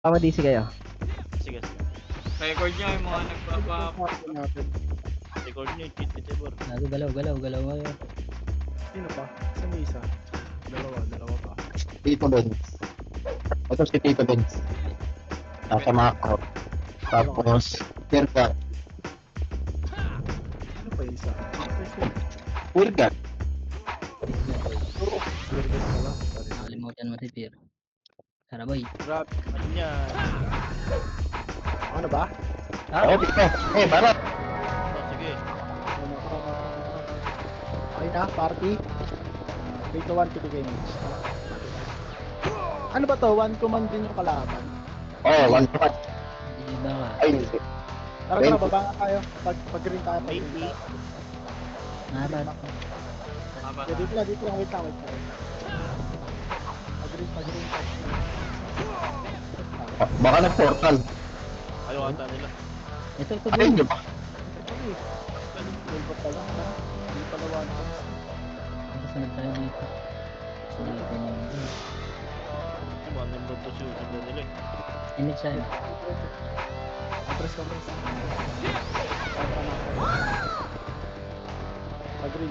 DC kayo. Sige, sige. Record niya yung mga Record nyo yung cheat before. Galaw kayo. Sino pa? Saan may isa? Dalawa pa. Tito Benz. Ito si Tito Benz. Nasa Macau. Tapos, Tirka. Ano pa yung isa? Wirgat. Nakalimutan mo si Pierre. Tara boy. Rap, ano yan? Ano ba? Oo, dito. Barat. Oh, sige. Okay na, party. 3 to 1 to the game. Ano ba to? 1 command din yung kalaban. Oo, one shot. Hindi ba ka? Ay, hindi. Tara, tara, baba nga tayo. Pag-green tayo. Maybe. Naban. Dito lang, wait lang. Pag-green. Baka nag-portal. Ayaw ata nila. Ito Ay, boy. hindi ba? Wait pa lang, ha? Hindi pala 1 command. Kasunod tayo dito. Sulitin yung One number to shoot ang nila eh. image tayo. Compress. Pag-green.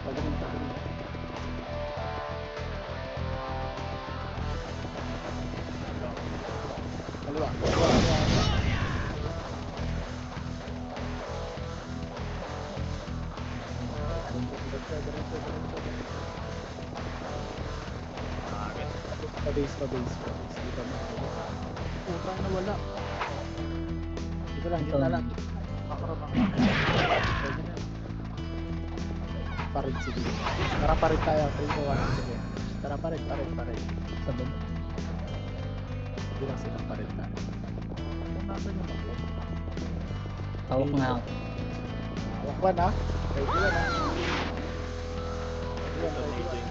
Kaliwa. Pa-base. Dito makakabit. Putang na wala. Dito lang. Makarabang. Pwede na. Parid, sige. Tara, parid tayo. 3 to 1. Sige. Tara, parid. Sa baba. Sige lang silang parid tayo. Kung nasan yung maklo? Hawak nga ako. Hawak ba na? Ready yan, ha? Ito, ito yung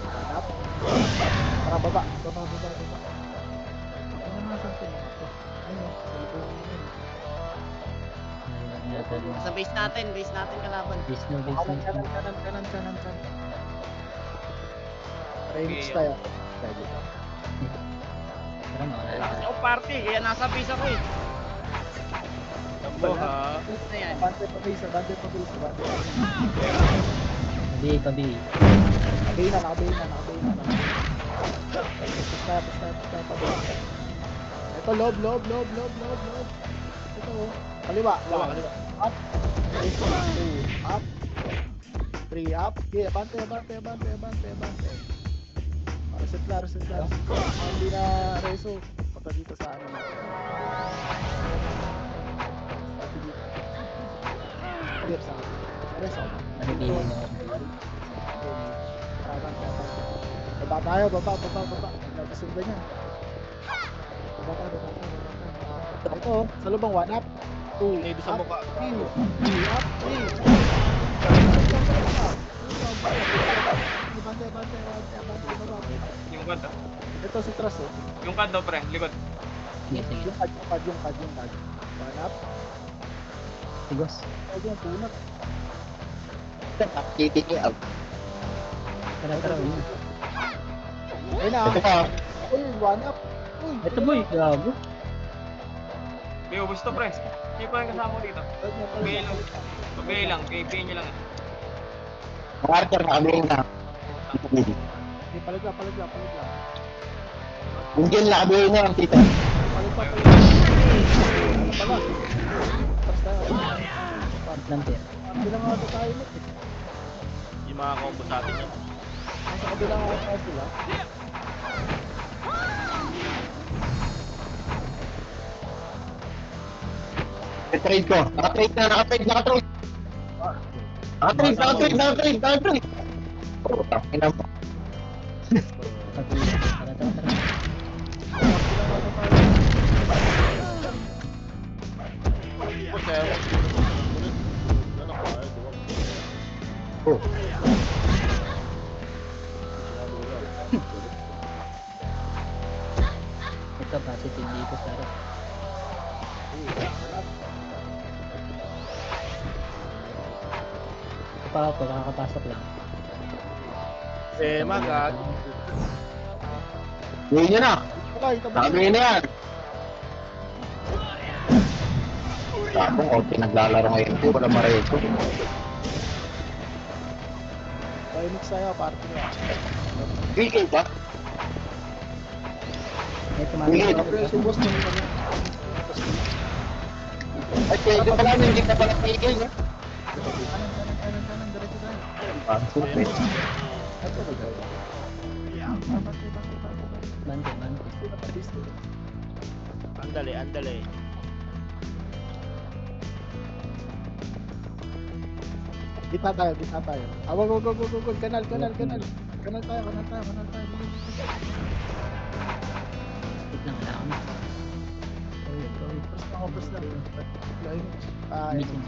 Hanap. Tara, baba. Ano naman saan ito mga to? Ayun, sa likod mo yun. Sa base natin kalaban. Base no. Kanan. Range tayo. Ready ka. Tara mawala na. Ako party, kaya nasa base ako eh. Tambo ha. Base na yan. Abante pa base. Pabi. Nakabay na. Pusta pa base. Ito, lob. Ito, oh. Kaliwa. Up. 2, up. 3, up. Okay, abante. Reset lang. Hindi na reso. Punta dito sa ano. Pati dito. Clear sa akin. Reso. Nabibili na. Baba tayo. Nagkasundan niya. Baba tayo. Ito, sa lubang 1 up. 2, Hindi, doon sa mukha. 3 up, 3. Yung card ah. Ito si Tras, oh. Yung card daw pre, likod. Sige. Yung card. 1 up. Sigos. Ito yung punat. KTK out. Tara. Ayun na. Ito pa. Uy, 1 up. Uy, Ito boy. Gago. May ubos to pre. Hindi pa rin kasama ko dito. Pagay lang, KP nyo lang. Marker na kami na. Okay, palag lang. Hindi na kami na ang tita. Palag pa. Pala. Tras tayo. Lang Pierre. Hindi lang ako tayo mo. Yung mga combo sa atin yan. Nasa kabilang ako tayo sila. Trade ko. Nakatrade. Nakatrade. Oh, tangin na mo. Tara. Kaya, ano ka? Oh. Ito positive dito sa harap. Ito pa ako. Nakakapasok lang. Magag. Gawin nyo na. Wala, itabay. Nakagawin na yan. Tapong, okay, naglalaro ngayon. Hindi, wala mareso. Tayo mix tayo, party na. Gigil ba? May Gigil. tumatawag. Si boss mo kami. Ay, pwede pala, hindi ka pala gigil, no? Kanan, diretso tayo. Ang super. At ano ba? Bante. Andale. Gitna tayo. Wag. Kanal tayo. Wait lang, wala kami. Press lang. Lain. Meeting.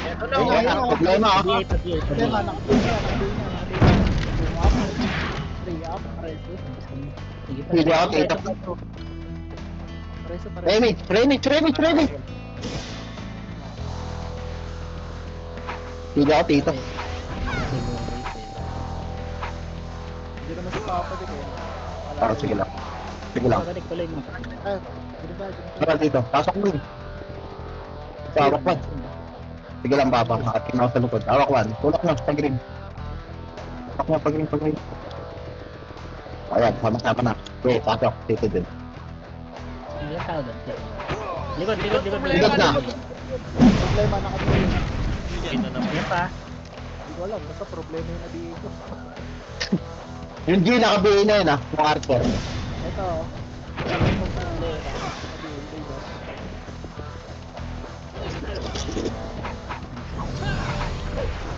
Eto Ayun, Wala, ayun, problema, ah. Problema, nakabili na. 3 up, reso. Sige pa. Hindi ako, tita. Reso. Remix. Hindi ako, tito. Siguro, wait. Hindi naman si Papa din eh. Ah, sige lang. Sige lang. Balik tuloy mo. Ay, dito tayo. Tara dito. Pasok mo. Hawak man. Sige lang, Papa. Makatin ako sa likod. Hawak man. Tulak na, pag-green. Tulak na, pag-green. Ayan, sama-sama na. Okay, pasok. Dito din. Hindi lang tao doon. Likod. Likod na. Problema nakabili. Kita naman. Yan pa. Hindi ko alam, basta problema yung nabili ko. Yung G, nakabili na yun, ah. Yung Arthur. Ito, yung problema. Nabili ko. Diba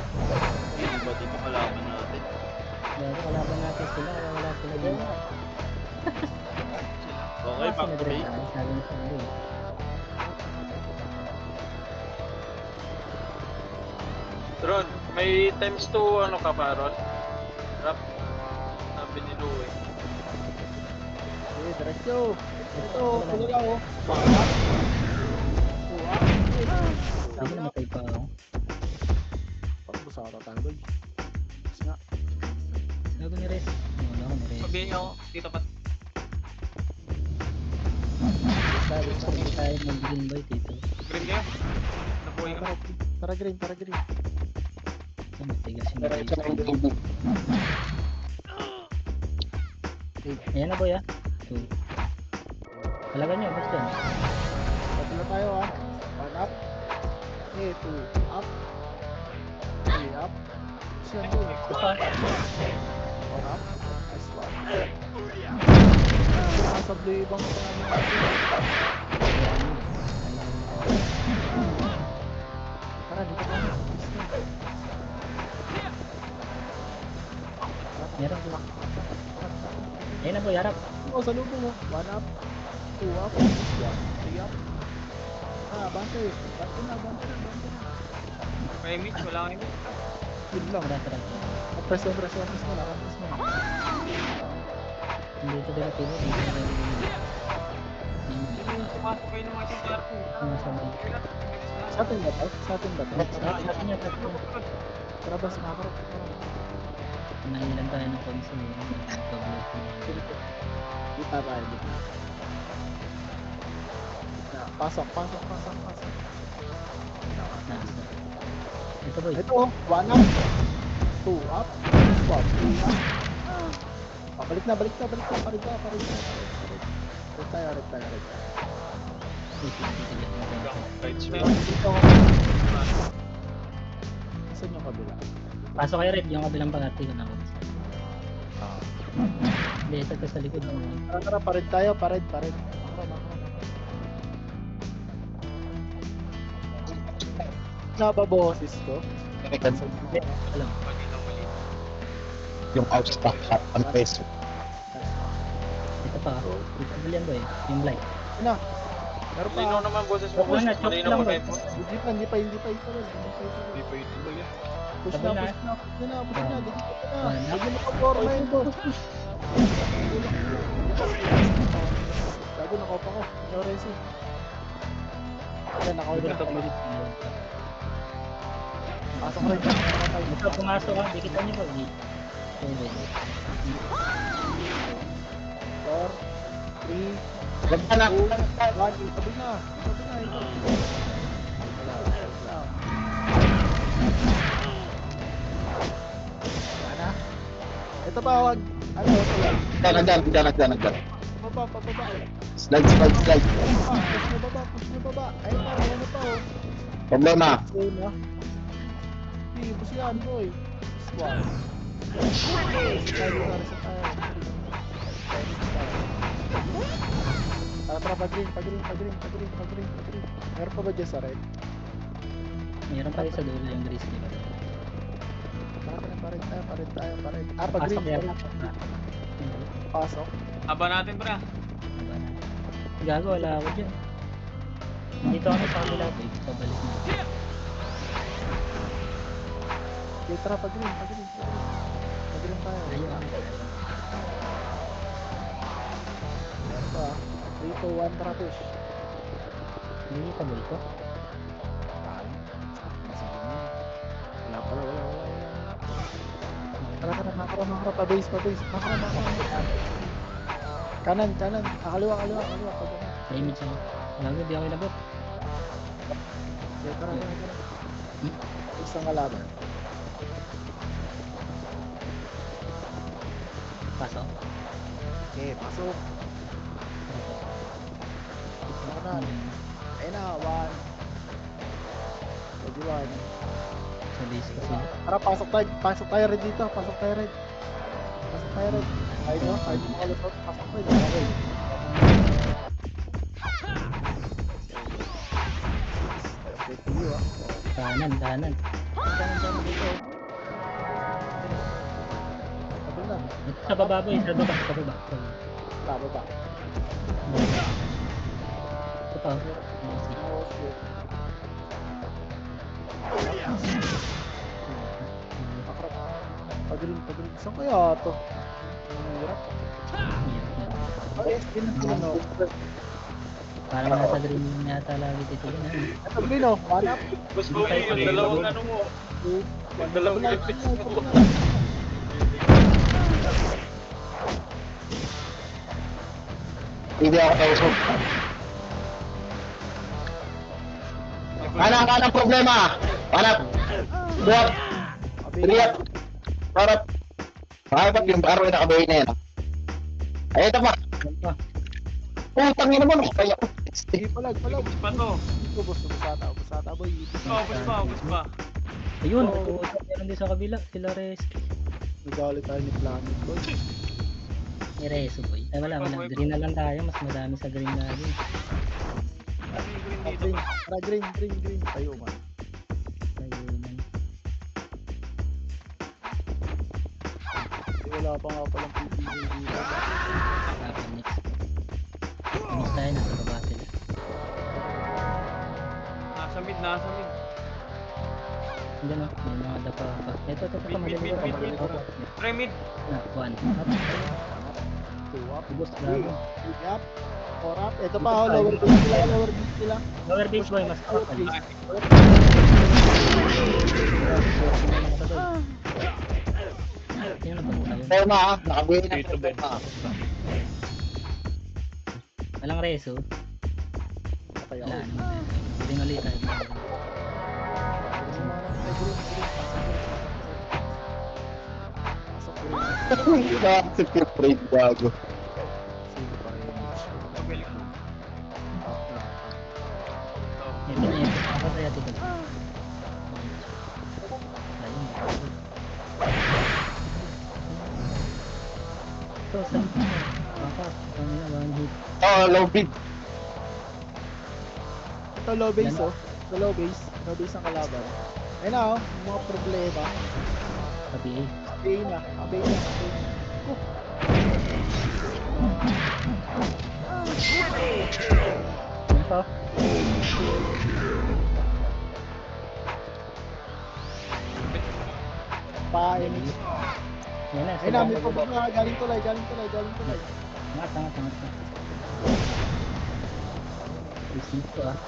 dito kalaban natin? Bago kalaban natin sila, wala sila dyan. Okay, back to base. Sabi niya sa ano eh. Ron, may times 2 ano ka ba, Ron? Rap. Sabi ni Louie. Okay, diretso. Ito, tulala ko. Sabi na matay pa ako. Parang gusto ako tatanggal. Mas nga. Sabi ni Rez. Wala ko ni Rez. Sabihin niyo ako, dito pa. Sabi ko hindi tayo mag-green boy dito. Green kayo? Nabuhay ka. Tara green. Ay, matigas yung Diretso boy. na yung baby. Ayan na boy ah. 2. Talaga nyo, basta yan. Tatlo tayo ah. 1 up. Okay, 2 up. 3 up. Siya to. Ito pa. 1 up. Nice one. Nakasabli ibang Tara, dito ka na. Meron ko. Ayan na boy, harap. Oh, sa lubo mo. 1 up. 2 up. 3 up. Bante. Bante na. May Mitch, wala kang Mitch. Yun lang. Tara. Press mo na. Hindi ito din pili. Hindi ito din pili. Pumasok kayo ng mga CTR ko. Nasa may. Sa atin ba to? Sa atin. Sa kanya, tatlo. Tara ba, sinakarap. Nailan tayo ng console eh. Kita tayo dito. Pasok. Nasa. Ito boy. Ito, 1 up. 2 up. Swap. 3 up. Balik na. Parin tayo. Red tayo. Right Dito spin. ako. Saan yung kabila? Pasok kayo red, yung kabilang pangati ko na ako. Hindi, ito ka sa likod mo. Tara, parin tayo. Parin. Nababoses ko. Alam. Pagkita mali. Yung outstock at ang peso. Ito pa. Ito yan boy. Yung blind. Meron pa. Malinaw naman boses mo. Wala na, Boss. choke Malinaw lang, pa boy. kayo. Hindi pa. Hindi pa ito ba yan? Push Sabay na. na. Dito na. One up. Lagyan mo ka forma yun, boss. Gago, nakopa ko. No racing. Ayan, naka-order Ito pa. pa. Pasok rin. Ito, pumasok ka. Di kita niyo boy. Ito boy. 3, Wag ka na. 2, 1. Itabi na. Itabi na. Itabi na. Wala. Wala. Ito ba, wag. Ano, ito lang. Nagdan. Pababa. Slide. Push na baba. Ayun na, wala na pa, oh. Problema. Ayun na. Hindi, push yan, boy. Swap. Tara, pag-green. Meron pa ba dyan sa red? Meron pa rin sa dulo yung grizzly ba? Parin tayo. Pasok Pag-green. yan. Pasok. Aba natin, pre. Gago, wala ako dyan. Dito kami sa kanila, boy. Pabalik na. Okay, tara, pag-green. Pag-green tayo. Ayun. Meron pa. 3, 2, 1, tara, push. Hindi pa boy ko. Wala pala. Tara, makara, pa-base. Makara. Kanan. Kaliwa. Pag-green. May image ako. Gago, di ako inabot. Okay, tara. Isang kalaban. Pasok. Okay, pasok. Kanan. Ayun na, 1. 21. Sa base ko sila. Tara, pasok tayo red dito. Ayun no, kahit yung mga lusot, pasok tayo. Okay. Okay, tiyo ah. Kanan. Kanan dito. Sabi na, Ito sa baba boy, sa baba. labo ba? Ito pa. Oh, shit. Pag-green. Saan kaya ito? Ang hirap. Ay, green na ano. Parang nasa green yata lagi dito yun. Ito green oh, one up. Boss Bobby, yung dalawang ano mo. Yung dalawang epic mo. Hindi ako kausap. Anong problema? Hanap. Buhat. Riyat. Parap. Bakit yung araw na kabayin na yan? Ay, ito pa. Putang ina mo. Kaya ko. Sige, palag. Ubus pa to. Ubus ata boy. Ubus pa. Ayun, Oo. meron din sa kabila. Sila Reski. Nagalit tayo ni Planet boy. Ni Reso boy. Ay wala. Green na lang tayo. Mas madami sa green lagi. Ano yung green dito? Green. Tara, green. Tayo man. Ayun. Wala pa nga palang PPG dito. Tapos next. Finish tayo. Nasa baba sila. Nasa mid. Hindi no. May mga dapa pa. Ito. Mid. Pre, mid. Na, 1. Up. 2 up. Ubus 3 gago. up. 4 up. Ito pa, lower base sila. Lower base boy. Mas kapal. Sino na ba tayo? Problema ha. Nakabayin na Dito, Ben. problema. Walang Reso. Kaya Wala ako. naman. Green ulit tayo. Pasok green. Nakasip yung trade bago. Sige pa rin. Magaling ano. Up na. Ito na ito. Ako tayo dito. Ayun. Ito sa baka. Kami na one hit. Oh, low bid. Ito low base oh. Ito low base. Low base ang kalaban. Ayun na oh. Yung mga problema. Sabi eh. Abay na. Ano pa? Pain. Yan na. Ayun na, may problema. Galing tulay. Angat. Receive ko ah.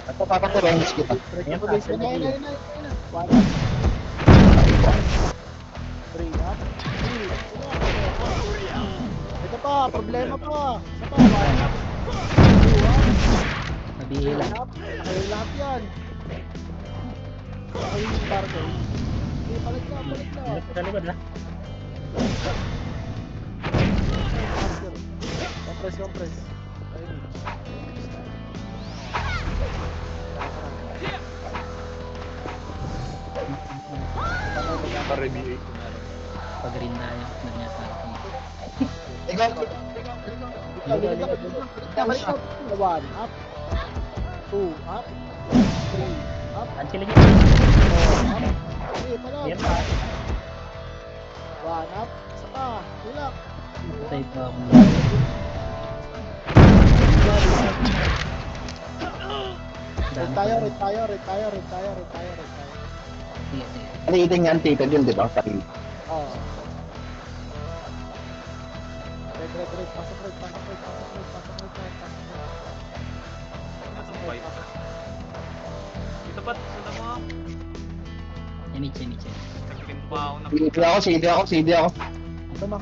Ito papakurengs kita. Ayan pa. Ayun na. 1 3 up. 3. pa, problema pa. Isa pa, one up. Two up. Mabihila. Nakayo lahat yan. Nakayo yung barrel. Okay, palit na. Ano sa likod ha? Compress. Ayun. Pa-review Pag-green tayo. Nandiyan sa akin. Ikaw, One up. Two up. Three up. Cancelin nyo. Four up. Okay, pala. Yan pa. One up. Isa pa. Tulak. Patay pa ako. Red tayo. Sige. palitin yan, tipid yun, di ba? Palitin. Oo. Red. Pasok red. Nasaan ba ito? Dito ba? Sundan mo ako. Image. Nag-green pa ako na. CD ako. Ramak.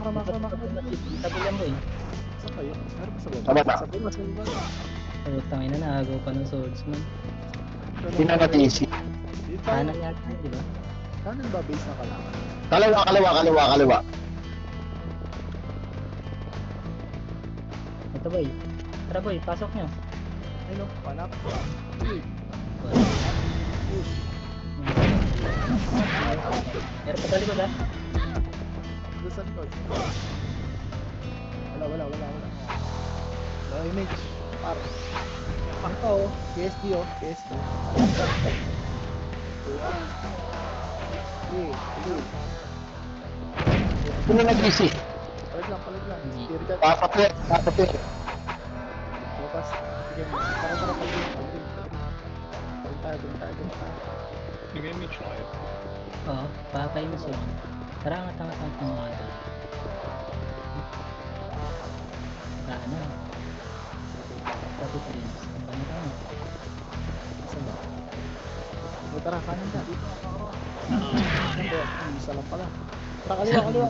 Tabulan mo eh. Saan kayo? Meron ba sa baba? Sa baba. Sa baba. Utangin na nakagaw pa ng swordsman. Hindi na natisi. Dito. Kanan yata yun, di ba? Kanan ba base na kalaman? Kaliwa. Ito boy. Tara boy, pasok nyo. Ayun o, panak. Push. Meron pa sa likod ha? Doon sa likod. Wala. Wala image. Par. Ito o, PSD o. PSD. Okay. Hindi na natisi. Palag lang. Hindi. Spirital. Papapir. Bukas. Sige, tara pag-green. Green tayo. Nag-image na kayo. Oo, patay mo siya. Tara, angat ng mga ito. Ano? Pati prince. Ang tama. Saan ba? O tara, kanan na. Dito. Isa lang pala. Tara, kaliwa.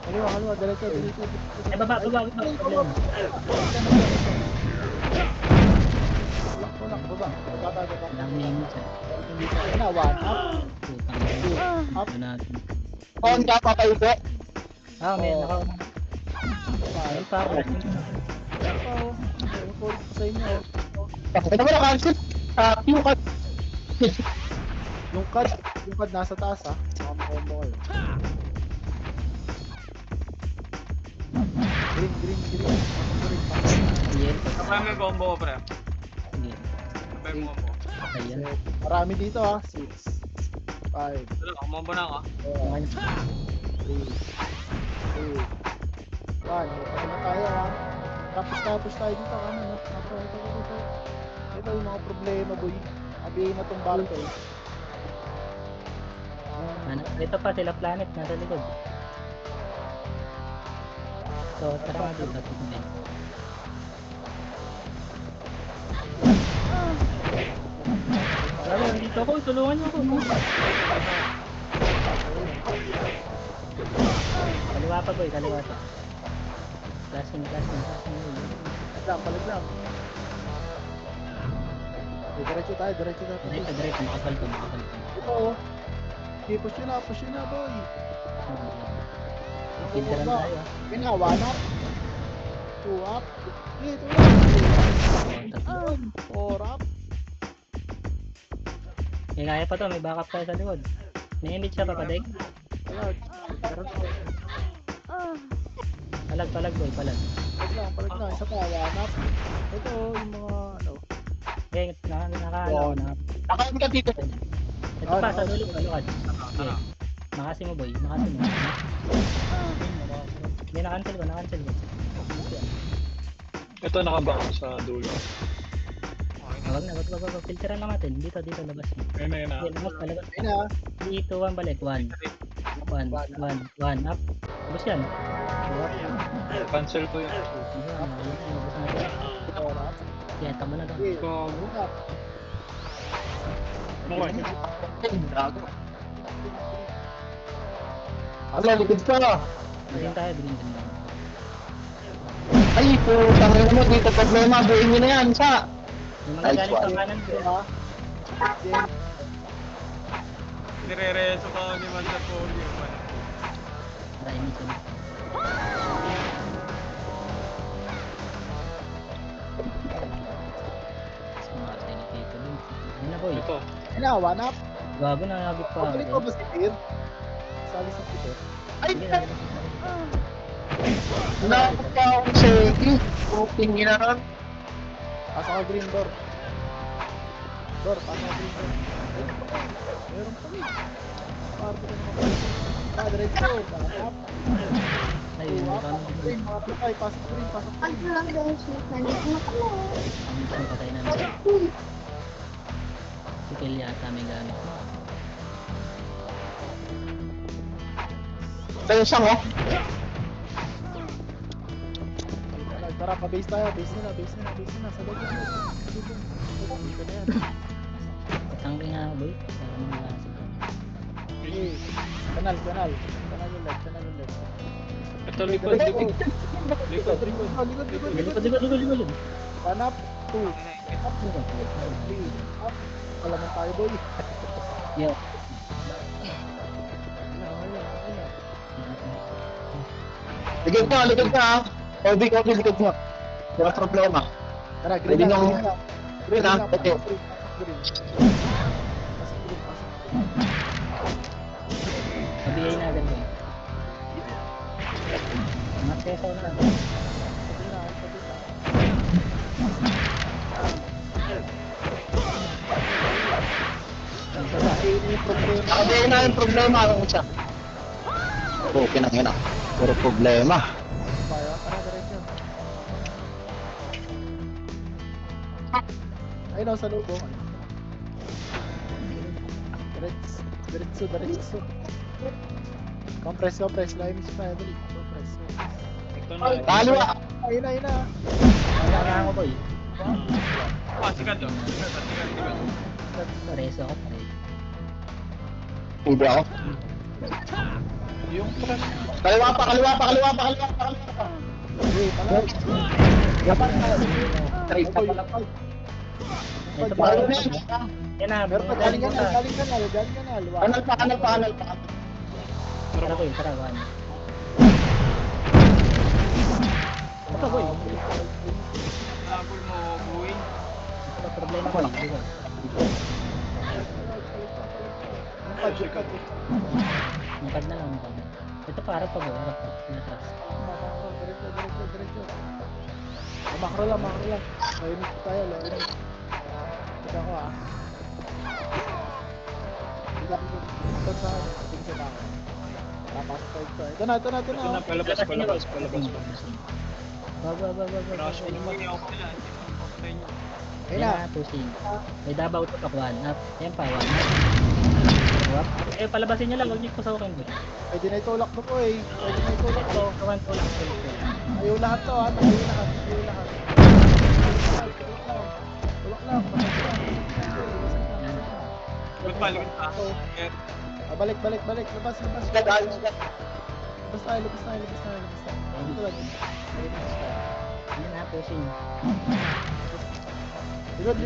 Kaliwa, diretso. Eh, baba. Tulak, baba. Baba. Ang dami image ha. Hindi pa. Ano, one up. Putang Two ina. up. Ano natin? On ka papayupo. May naka... Five. Ay pa ako. Oo. Ayun po sa inyo. Ito mo na cancel. Yung cut. Yung card nasa taas ha. Baka makombo kayo. Green. Yan. Sabay mo yung combo ko, pre. Sige. Sabay mo combo. Ayan. Marami dito ha. 6, 5, Dala, kumombo na ako. 4, 3, 2, 1. Kapag na tayo ha. Tapos tayo dito ha. Ito yung mga problema boy. Abihin na tong battle. Ito pa sila planet nasa likod. So, tara nga dito. Tignan. Wala, dito ako. Tulungan niyo ako. Kaliwa pa boy, kaliwa pa. Classing. Palag lang. Diretso tayo. Diretso, makapalto. Ito oh. Okay, push yun na boy. Filteran tayo. Yun na, 1 up. 2 up. 3 up. 4 up. May kaya pa to, may backup tayo sa likod. May image siya papadig. Palag. Palag boy, palag. Palag lang. Isa pa, 1 up. Ito yung mga ano. Okay, naka. Nakain ka dito. Ito pa, sa dulo, palukad. Tara. Makasi mo boy, makasi mo. Hindi, na-cancel ko. Ito nakabak sa dulo. Wag na, wag. Filteran lang natin. Dito, labas mo. Ayun na. Okay, labas. Ayun na. 3, 2, 1, balik. 1 up. Tapos yan. Cancel ko yun. Labas natin. 4 up. Kaya, tama na to. 3 up. Okay. Ano, likid ka. Bilhin tayo. Ay, putang ina mo, dito problema, buuin nyo na yan, sa. Yung mga Nice galing sa one. kanan bro. Diba? Then, Nire-reso ka ni Master Polio. Para initin. Smart ni Tito dun. Ayun na boy. Ito. ayun na, one up. Gago na nagit pa ako. Pabalik mo ba si Peter? Sali sa Peter. Ay, Sige na. nakakot pa akong seki. Puting ina nun. Pasok ka green door. Door, pasok ka green door. Meron pa rin. Party ka naman pala. Diretso, one up. Ayun, Two up. kami Pasok green, mga pikay. Pasok green, pasok green. Minsan patay namin. Si Kel yata may gamit. Tayo siyang, oh. Tara, pa-base tayo. Base na. Sa loob na. Dito na yan. Patangking nga boy. Para malasig ka. Okay. Kanal yung left. Ito, likod. Likod. Likod. One up, two. Up, three. Up. Wala man tayo, boy. Yo. Ayun. Likod ka, ha. Kobe, likod mo. Wala problema. Tara, green Pwede na. nung- Green Green, na. ha? Ito. Green. Mabigay na agad boy. Angat kayo sa una. Nakabihin na yung problema. Ano siya? Oh, kinangina. Puro problema. Ayun o, sa loob o. Diretso. Compress. Line is family. Compress. Ito na. Kaliwa. Ayun na. Kaya ako boy. Sikat to. Pareso ako pareso. Hindi ako. Yung truck. Kaliwa pa. Okay, pala. Dapat na. Straight pa Boy, pala. Ito Bago pa. na yan. Yan na. Meron pa, galing kanal. Kanal pa. Tara boy, tara. One. Ito boy. Nabul mo, buhay. Ito problema ko lang. Diba? Mapad na lang. Ito para pag harap pa. Pinatras. Makro lang. Loinit tayo. Ito ako ah. Ito sa ating sa bako. Tapasok tayo ito. Ito na. Ito na, palabas. Baba. Crash mo naman. Hindi ako pala. Patay nyo. Ayun Yan na. na, pushing. May dabaw to pak one up. Yan pa, one up. Eh, palabasin nyo lang. Huwag nyo pasawkin boy. Pwede na itulak mo po eh. Pwede na itulak to. Kawan ko lang. Ayaw lahat to ah. Ayaw lahat. Tulak lang. Likod pa. Balik. Labas. Labas tayo. Dito lang. Yan na, pushing. Likod.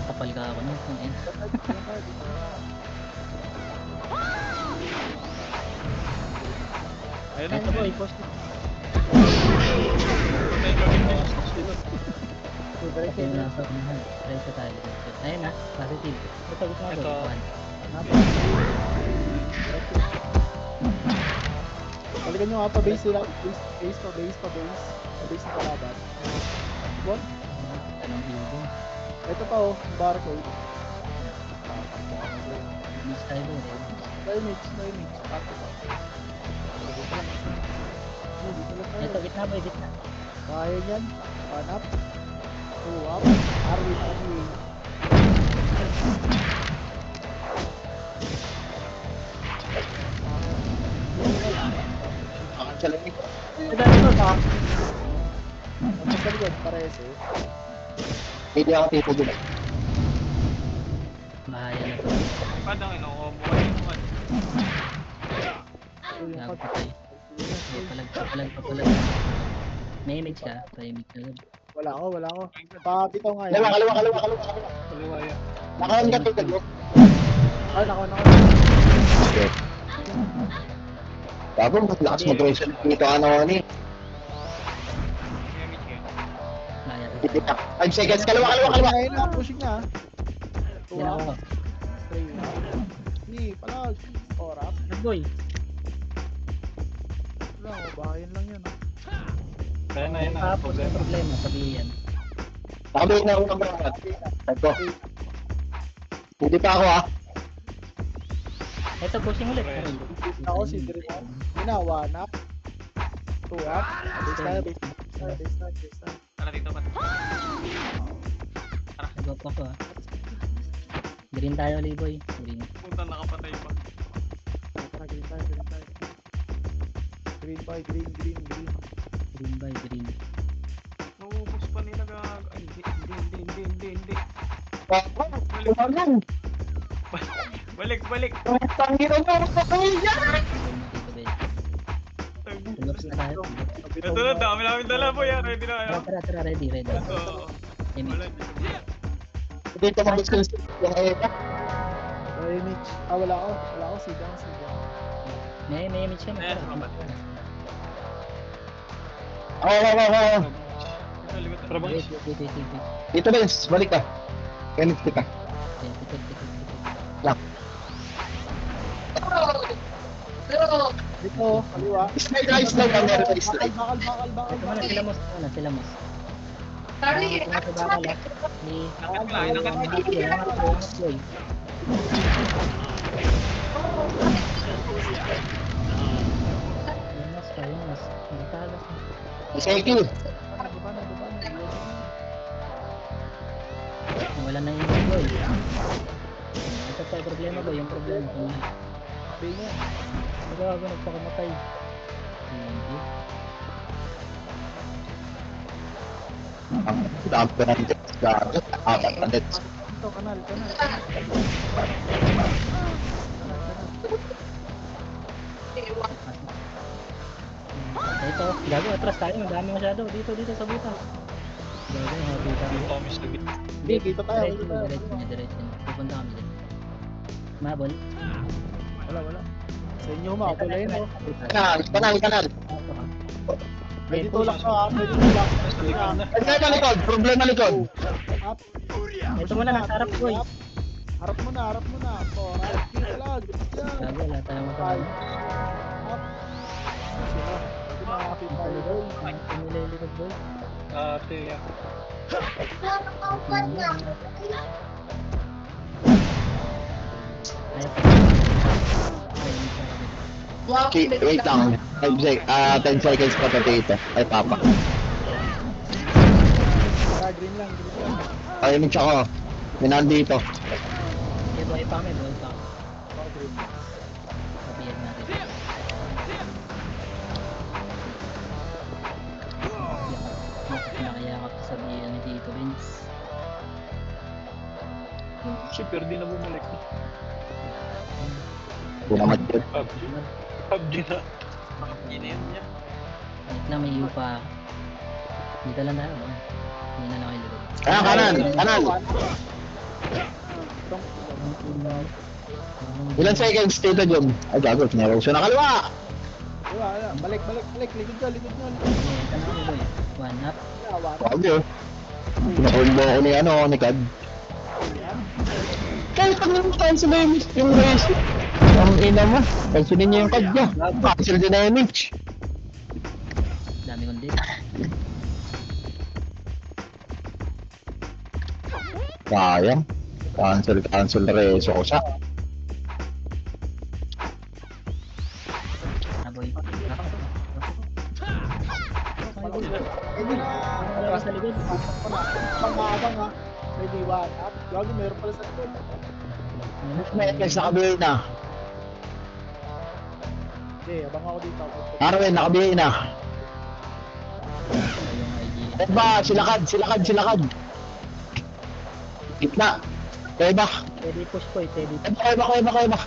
Kapal ka ako nun. Ayun. Ayun na. Ito boy, post. Patay ka rin mo. Ito yung nasa unahan. Diretso tayo. Ayun na, positive. Ito, gusto nga Ito. boy. One. Up. Balikan nyo nga pa base sila. Base pa base. Pa-base na kalaban. Bon? Anong ilbo? Ito pa oh. Barcode. Miss tayo boy. No image. Pato pa. Dito lang tayo. Ito, gitna boy, gitna. Kaya yan. One up. Two up. Arwin. Chalamig. Ano sa likod? Pares eh. Hindi ako tipo dun. Bahaya na to. Padang ino, buhay mo. Yung Gago pag- patay. Papalag. May image ka? Pa-image ka. Wala ako. Pabitaw nga yan. Kaliwa. Kaliwa yan. Nakaon ka dito, bro. Ay, nako. Okay. Bago, mas lakas mag-race dito, ano, ni. May image kayo. Naya. 5 seconds, kaliwa. Ayun na, pushing na. Yan ako. Hindi, palag. Orap. Nagboy. Wala, bahayan lang yan. Kaya na yan. Tapos may problema, sabihin yan. Nakabalik na ako ng brand. Ito. Hindi pa ako, ha. Ito, pushing ulit. Ako si Dre. Yun na, 1 up. 2 up. Base tayo. Tara dito pa. Nag-up ako ah. Green tayo, Liboy. Green. Puta, nakapatay pa. Tara, green tayo. Green by, green. Green by green. Naubos pa nila gag... Ay, hindi. Tumagan. Balik. Tangiran mo, yan. Tulops na tayo. Ito na, dami namin dala po yan. Ready na kayo. Tara, ready. Oo. Wala Image. dito. Dito mag-skills yung EVA. Image. Wala ako. Sigang. May image ka na. Ayan, Tara. sumabat. Oo. Ito, likod. Tara, Wait. boys. Dito, Vince. Balik ka. Kenneth ka. Dito, kaliwa. Slide lang. Meron na slide. Ito muna sila mos. Sorry. Ito sa bakal ah. Ni... Nakit ko lang, nakit ko. Angat boy. Mas. Nagtalas. Cycle. Wala na yung boy. Ito pa yung problema boy. Yung problema ko na. Magawa nagpakamatay. Hindi. Ang dami ko ng dets. Apat na dets. Ito, kanal. Ito, gago, atras tayo. Madami masyado. Dito sa buta. Gago, happy tayo. Thomas na git. Hindi, dito tayo. Diretso niya. Pupunta kami dyan. Mabol. Wala. Sa inyo, makapulay mo. Kanal. Pwede tulak ka, ha? Pwede tulak. Problema likod. Up. Ito muna, nasa harap boy. Harap mo na. Oh, right. Palag. Yan. Gago, wala tayong Five. matawag. Up. Sila. Pwede makakapit tayo doon. Pinilikod boy. Ate, yan. Okay, wait lang. 10 seconds pa to dito. Ay, papa. Tara, green lang. Ay, image ako. May nandito. Okay, buhay pa kami. Oh, green. Sabihan natin. Nakayakap sa sabihan ni Tito Vince. Si Perdi na bumalik. Bumamat yun. PUBG na. Yun na yun niya. Wait lang, may yupa. Dito lang tayo, no? Hindi na lang kayo likod. Kanan. Ilan seconds dito, Jom? Ay, gago. Neroso na kaliwa. Wala. Balik. Likod ka. Okay, ito na kami boy. One up. Gago. Pinakulbo ako ni Kad. Kahit pag cancel na yung race. Ang ina mo. Cancelin niya yung Kad niya. Cancel din na yung image. Dami kong din. Sayang. Cancel reso ko siya. Ah boy. Pwede na. Wala ka sa likod. Abang ha. Pwede 1 up. Gago, meron pala sa likod. Next nakabili na. Okay, abang ako dito. Arwen, nakabili na. Yung IG. Diba? Silakad. Gitna. Kuweba. Pwede push boy. Pwede. Kuweba.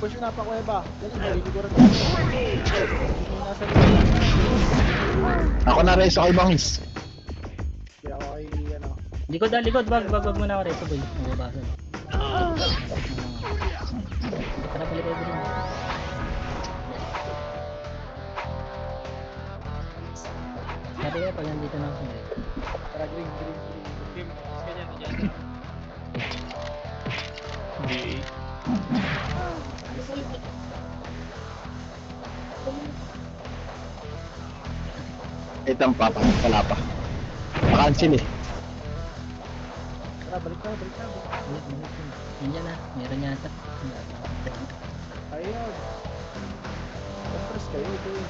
Push na pa kuya ba? Dali, maliliguran ko. Yung nasa likod. Ako na reso kay Bangis. Kaya ako kay, ano. Likod, wag muna ako reso boy. Mababasa. Tara balik kayo din. Sabi kaya pag nandito na ako eh. Tara, green. Game, ganyan dyan. D8. Ito ang papa. Wala pa. Makancel eh. Tara, balik na. Balik. Nandiyan na, meron yata. Ayun. Compress kayo, boy.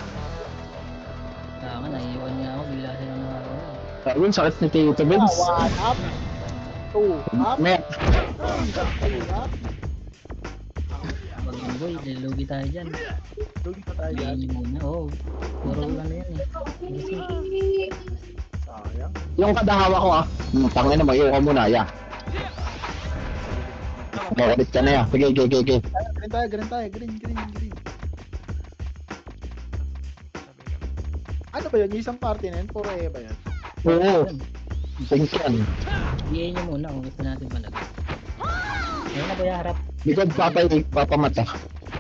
Saka naiiwan niya ako, bigla silang nakawala. Ayun, sakit ni Tito Benz. 1 up. 2 up. May, 3 up. Pag yung boy, lilugi tayo dyan. Lugi pa tayo dyan. Ayun muna, oo. Puro ano yan eh. Kasi, Sayang. yung kadahawa ko ah. Tangin na, mag-iwa ka muna, ya. Makulit ka na ya. Sige. Green tayo. Green. Ano ba yun? Yung isang party na yun? Puro ba yan? Oo. Pink yan. i nyo muna kung gusto natin malagay. Ayun na kuya, harap. Likod papamata.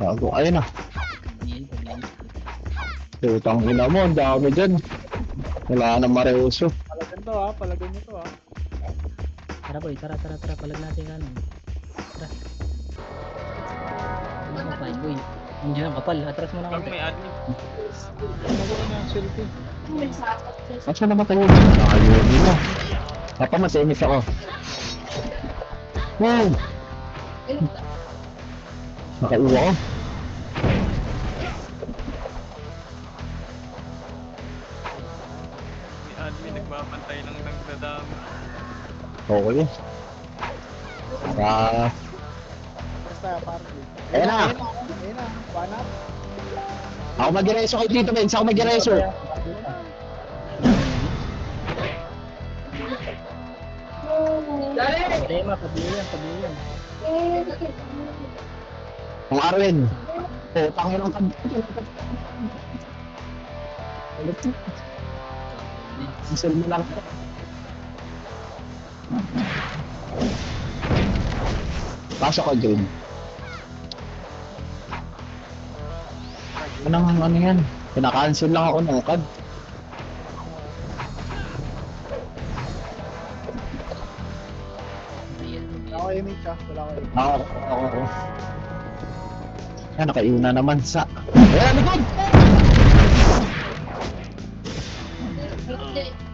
Bago, ayun na. Tutang ina mo, ang dami dyan. Wala na Mareuso. Palagan to ha. Palagan nyo to ha. Tara boy, tara. Palag natin ka nun. Tara. Ano mo pa, boy? Nandiyan ang kapal. Atras mo na Pag konti. may admin. Nagawa na yung selfie. Asa naman tayo? Ayun nila. Papamasinis ako. Wow! Nakaiwa ko. May admin, nagbabantay lang ng dadami. Okay. Para... Basta party. Ayun na. Ayun na. 1 up. Ako mag-reso kay Tito Benz. Ako mag-reso. Tema, pabili yan. Ang Arwen. Oh, tangin lang kan. Isel mo lang. Pasok ka, June. Ano yan? Pinaka-cancel lang ako ng card. Ako image ha. Wala ko image. Ako. Yan, nakaiuna naman sa... Ayan, likod!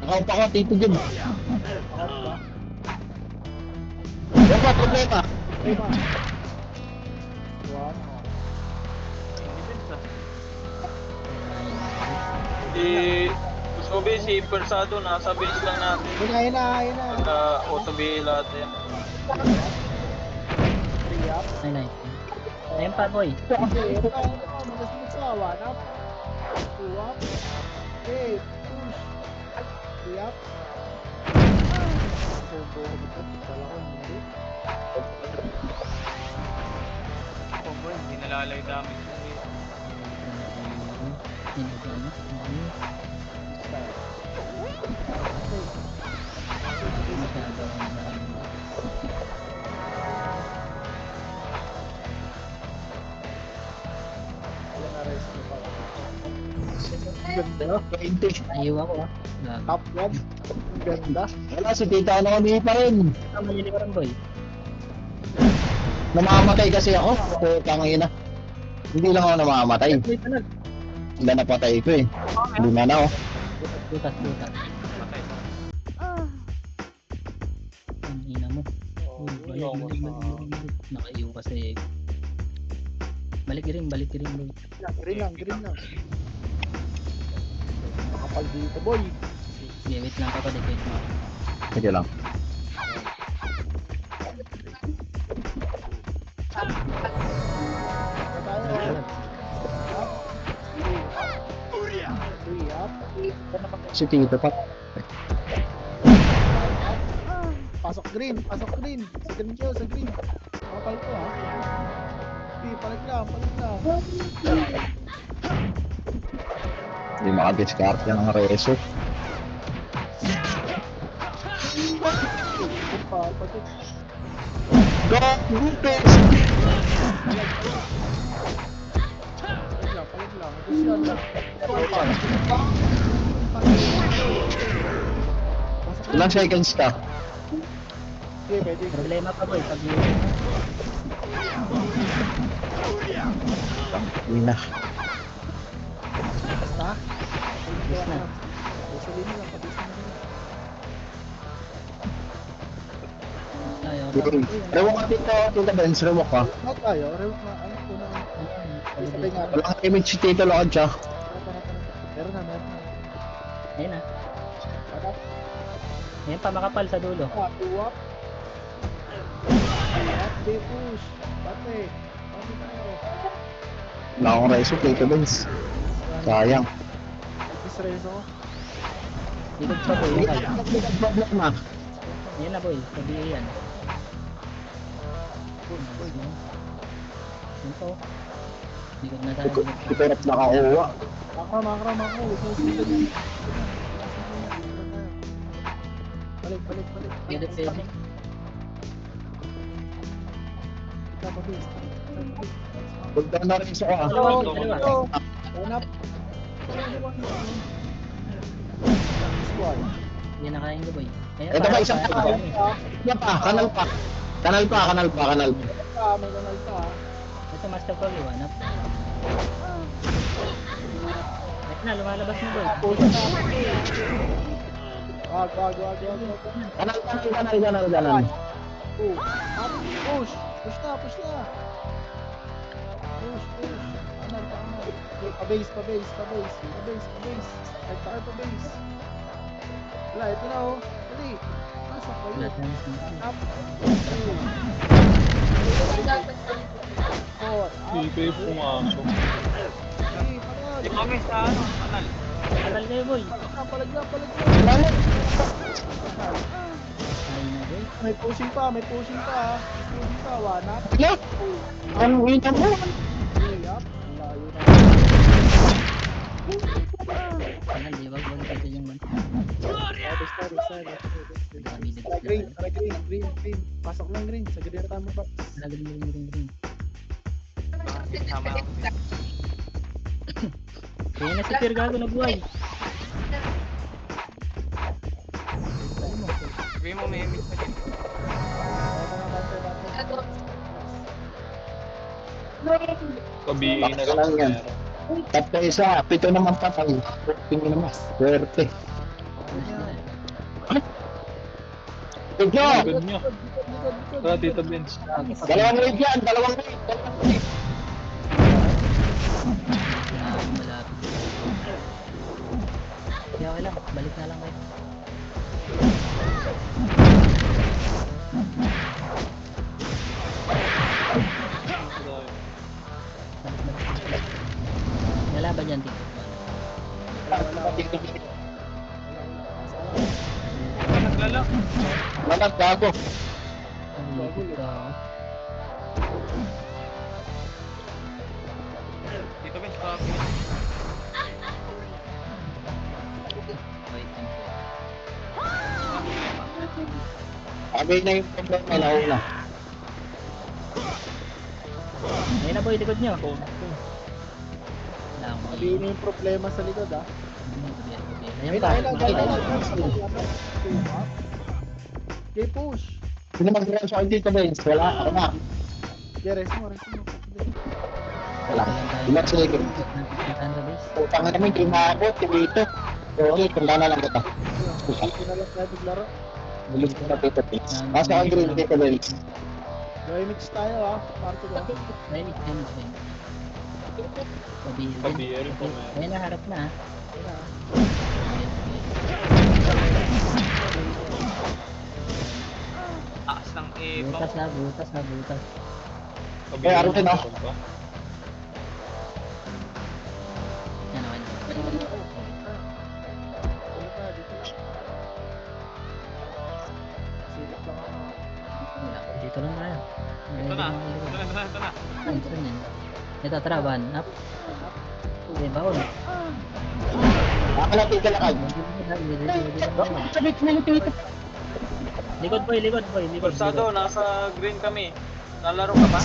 Nakaupa ko, Tito Jun. Out ba? Yan ba, problema? Okay ba? 1. Gusto ko si Persado, nasa base lang natin. Ayun na. Naka-auto lahat yan. 3 up. Ay, nice. Ayun pa, boy. Okay, magasunod sa 1 up. 2 up. Okay, push. 3 up. Bobo, pala ko hindi. Ako boy, hindi nalalay damage yun dito. Wala na rest mo pala. Ganda, 20. Ayaw ako ah. Gago. Top 1. Ang ganda. Wala, si Tita ano kami pa rin. Ah, malilikaran boy. Namamatay kasi ako. Putang ina. Hindi lang ako namamatay. Boy, panag. Sila napatay ko eh. Hindi na oh. Lutas. Patay. Ang ina mo. Uy, balik. Nakaiyo kasi. Balik rin boy. Green lang. Makapal dito boy. Sige, wait lang kapatid. Wait mo. Sige lang. Ito tayo. Up. 3 up. Si Tito pa. Pasok green. Sa green kill. Makapal ko ha. palag lang, palag lang. Hindi makadiskarte ng reso. Pa, pati. Go! Lupes! Palag lang. Tapos yan lang. Ilang seconds ka? Sige, pwede. Problema pa boy, pag Hindi na. Basta. Yes na. Usulin mo lang, pabilis mo lang. tayo. Rewalk ka dito, Tita Benz. Rewalk ka. Not tayo, rewalk na. Ano po na? Sabay nga. Walang image si Tito Lodge, ah. Meron na. Ayun na. Para. Ayan pa, makapal sa dulo. Tuwap. Update push. Pati. Pati tayo. Wala akong reso, Tito Benz. Sayang. Israel ako. Likod pa boy, Hindi okay. ka problema. Ayan na boy, sabi yan. Push. Yun po. Likod na tayo. Ito rin nakakuha. Makram ako. Huwag mo sila yan. Balik. Pwede. Kita pabilis. Punta na rin sa ah. Dalawa, dalawa. Line up. Hindi na kayang boy. Ayan Ito ba isang ayan pa? Ano pa? Kanal pa. Kanal pa. May kanal ka. Ito master call, iwanap. Ayan na, lumalabas na boy. Push na. Wag. Kanal. Push. Push na. Push. Kanal. Pa-base. Kahit tayo pa-base. Wala, ito na oh. Dali. Pasok kayo. Lahat na yung Up. 4. Hindi kayo pumasok. Di ba guys sa ano? Kanal. Kanal kayo boy. Palag lang. Ayun na boy. May pushing pa. One up. Ano? Anong ito mo? Three up. Layo na. Kanal, di ba? Huwag dito yung man. Sorry. Dami dito. Tara green. Pasok lang green. Sa gadira tama pa. Lagyan mo ring. Bakit tama ako? Kaya na si Pierre gago na buhay. Sabihin mo may image pa din. Kabihin na Bakit lang yan? meron. Tatlo isa, 7 naman patay. Tingin naman. Swerte. Good job! Good nyo. Tara, Tita Benz. Dalawang raid yan, dalawang raid. Malapit. Kaya okay lang, balik na lang kayo. Nalaban yan dito. Naglala. Manag gago. Ang likod ka. Dito guys, copy. Wait, Sabi na yung problema na una. ayun na boy, likod nyo. Lang. Sabihin yung problema sa likod ah. Ayan pa. Okay, push. Sino mag-run sa akin dito, Benz? Wala, ako na. Okay, rest mo. Wala. Ilang second. Utang na namin, hindi maabot. Dito. Okay, kunda na lang kita. Dito na lang tayo maglaro. Bulig ko na dito, Benz. Nasa akin green dito, Benz. Gawin mix tayo ah. Party ko. Kabihin po meron. Ayun na, harap na. Taas ng ibaw. Butas. Eh, araw din, ah. meron pa. Yan, okay na. Silip lang ako. Wala, dito lang tayo. Ito na. Ito na ito na. Ito na yan. Ito, tara, one up. Okay, baon. Nakakalapit ka lakad. Sabit na yung tito. Likod boy, likod boy, likod. Kursado, nasa green kami. Nalaro ka ba?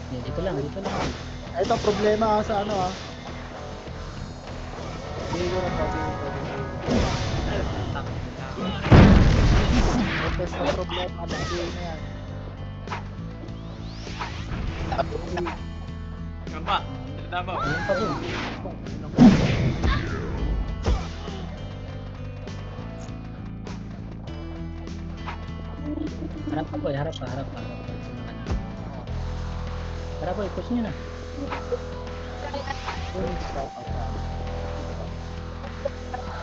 Dito lang, dito lang. Ito problema sa ano Hindi ko na sabi ito sa problema ng game na yan. Yan pa. Davao. Ayun pa boy. Harap pa boy, harap pa. Tara boy, push nyo na.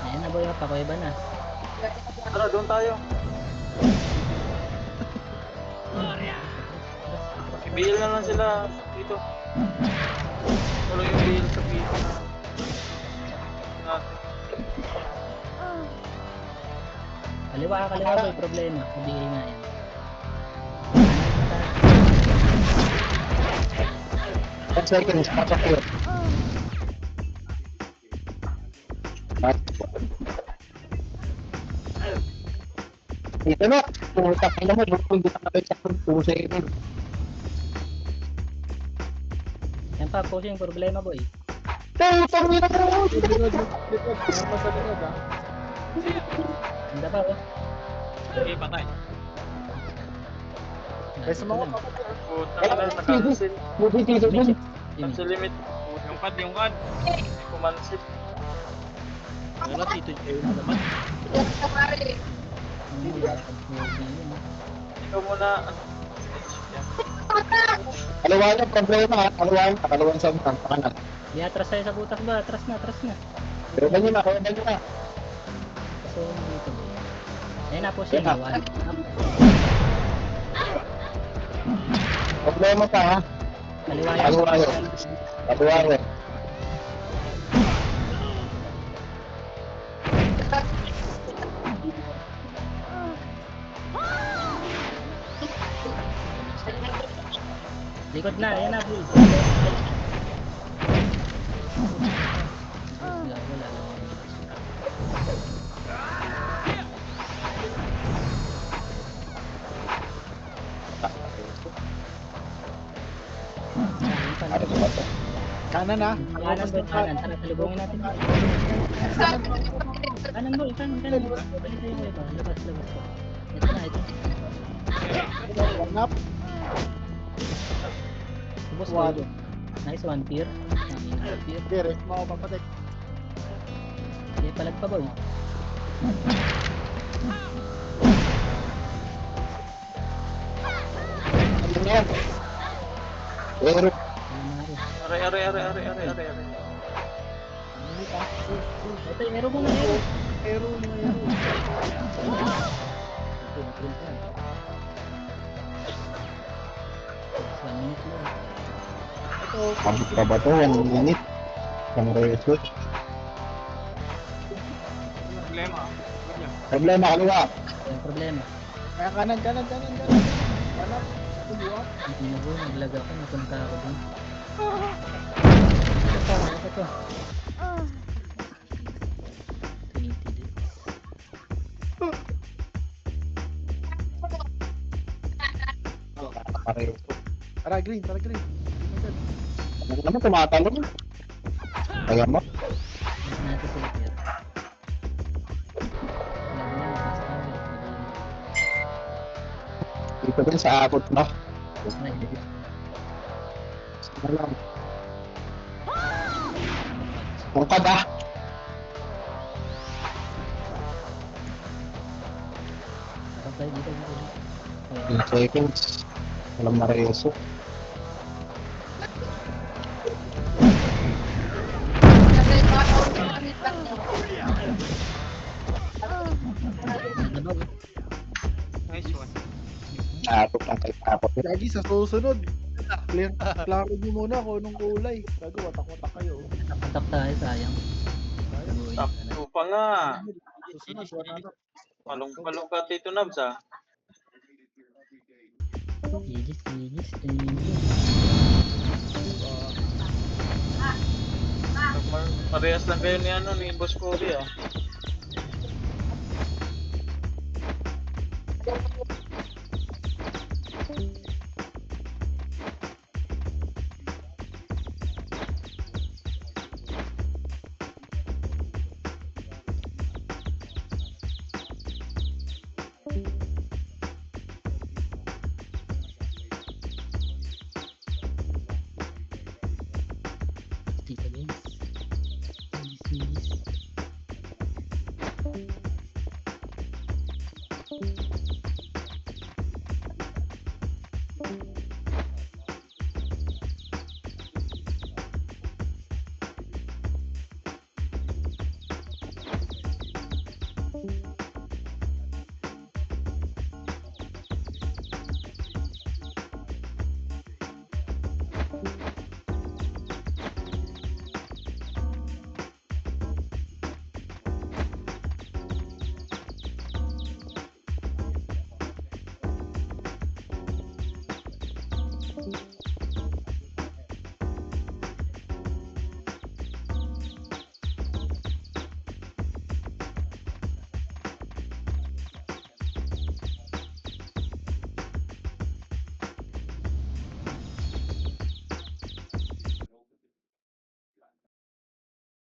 Ayan na boy, pakuiba na. Tara, doon tayo. I-bail na lang sila dito. Wala yung bail sa pito na natin. Kaliwa boy, problema. Sabihin nga yan. 10 seconds, pasok yun. Dito na, pumunta ka naman, kung dito ka sa 2 seconds. Yan pa, pushing problema boy. Putang ina mo! Likod. Meron pa sa likod Handa pa oh. Okay, patay. Kaya sa mga Puta ka na, nakancel. Buti dito dun. Cancel limit. Yung pad, yung pad. Kumansip. Wala, Tito Joey na naman. Ikaw muna. Kaliwanag, problema ha. Kaliwanag sa mga kanan. Di atras tayo sa butas ba? Atras na. Pero ganyan na, kaya ganyan na. So, dito boy. Ayun na, pushing. Yan na. One up. Problema pa ha. Kaliwa yan. Kaliwanag. Likod na, yan na, bull. Wala. Ano ba ito? kanan na. Kanan boy, kanan. Tara, salubungin natin. Kanan boy, kanan. Balik tayo boy ba? Labas. Ito na. One up. Ubus One. boy. Nice one, peer. Peer. Hindi, rest mo ako papatek. Okay, palag pa boy. Ano yan? Pero, Are. Ito, aero mo na aero. Pero One minute mo. ito, kabit pa ba ito? 1 minute. Isang reso. Problema. Good yan. Problema, kaliwa. Yung problema. kaya kanan. One up. Buwak. Hindi na boy, naglag ako. Napunta ako dun. Ito to. 20 days. Nakareso. Tara, green. Ano naman, tumatalo mo. Kaya mo? Mas natin sila peer. Lagi na magkasabi. Dito din sa akot mo. Madali. Ano lang. Bukad ah. Kapag dito. 10 seconds. Walang mareso. Ano ba? Nice one. Akot lang kay akot. Lagi sa susunod. Klaro nyo muna kung anong kulay. Bago, watak-watak kayo. Tapak tayo, sayang. Uy, Top 2 pa nga. Susunod, wala na. Palong-palong ka, Tito Nabs ah. Igis, igis, igis. Parehas lang kayo ni ano ni Boss Cory ah.